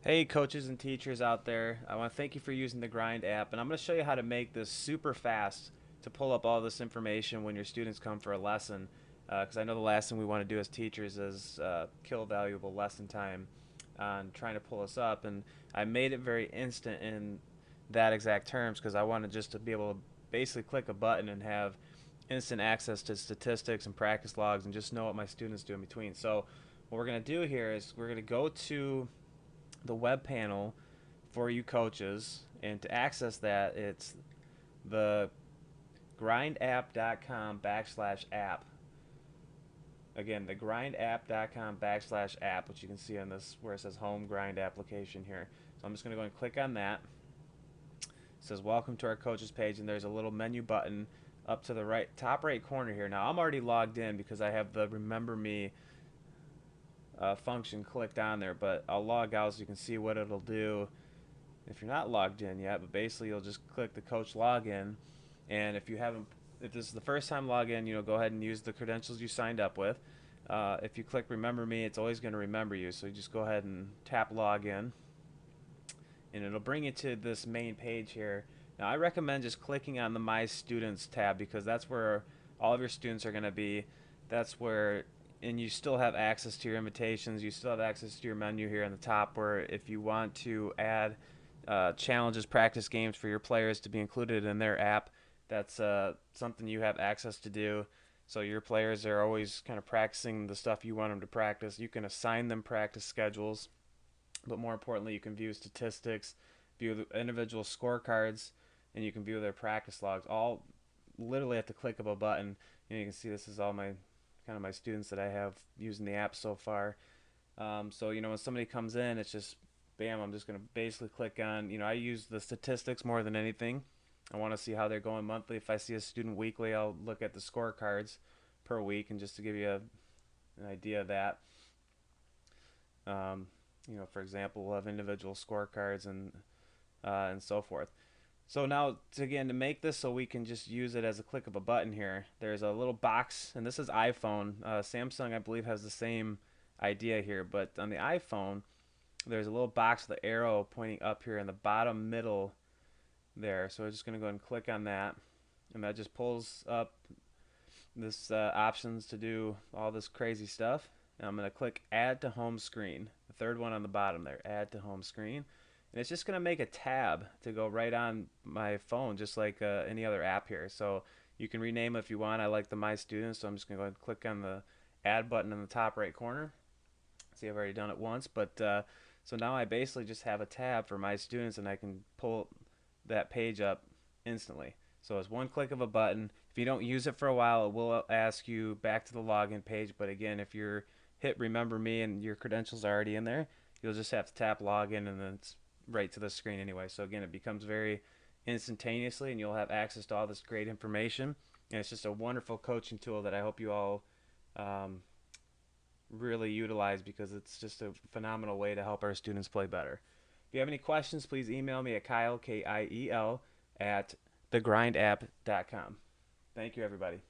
Hey coaches and teachers out there, I want to thank you for using the Grind app, and I'm going to show you how to make this super fast to pull up all this information when your students come for a lesson, because I know the last thing we want to do as teachers is kill valuable lesson time on trying to pull us up, and I made it very instant in that exact terms because I wanted just to be able to basically click a button and have instant access to statistics and practice logs and just know what my students do in between. So what we're going to do here is we're going to go to the web panel for you coaches, and to access that, it's the grindapp.com/app. Again, the grindapp.com/app, which you can see on this where it says home grind application here. So I'm just going to go and click on that. It says welcome to our coaches page, and there's a little menu button up to the right top right corner here. Now I'm already logged in because I have the remember me function clicked on there, but I'll log out so you can see what it'll do if you're not logged in yet. But basically you'll just click the coach login, and if this is the first time login, go ahead and use the credentials you signed up with. If you click remember me, it's always going to remember you, so you just go ahead and tap login, and it'll bring you to this main page here. Now I recommend just clicking on the my students tab because that's where all of your students are going to be. That's where and you still have access to your invitations. You still have access to your menu here on the top, where if you want to add challenges, practice games for your players to be included in their app, that's something you have access to do. So your players are always kind of practicing the stuff you want them to practice. You can assign them practice schedules, but more importantly, you can view statistics, view the individual scorecards, and you can view their practice logs all literally at the click of a button. You can see this is all my kind of my students that I have using the app so far. So when somebody comes in, it's just bam. I'm just gonna basically click on. I use the statistics more than anything. I want to see how they're going monthly. If I see a student weekly, I'll look at the scorecards per week, and just to give you an idea of that. Um, for example, we'll have individual scorecards and so forth. So now, again, to make this so we can just use it as a click of a button here, there's a little box, and this is iPhone. Samsung, I believe, has the same idea here, but on the iPhone, there's a little box with the arrow pointing up here in the bottom middle there. So we're just going to go ahead and click on that, and that just pulls up this options to do all this crazy stuff. And I'm going to click Add to Home Screen, the third one on the bottom there, Add to Home Screen. And it's just going to make a tab to go right on my phone, just like any other app here. So you can rename it if you want. I like the My Students, so I'm just going to go ahead and click on the Add button in the top right corner. See, I've already done it once, but so now I basically just have a tab for My Students, and I can pull that page up instantly. So it's one click of a button. If you don't use it for a while, it will ask you back to the login page. But again, if you're hit remember me and your credentials are already in there, you'll just have to tap login, and then it's right to the screen anyway. So again, it becomes very instantaneously, and you'll have access to all this great information. And it's just a wonderful coaching tool that I hope you all um, really utilize, because it's just a phenomenal way to help our students play better. If you have any questions, please email me at Kyle, Kiel, at thegrindapp.com. Thank you, everybody.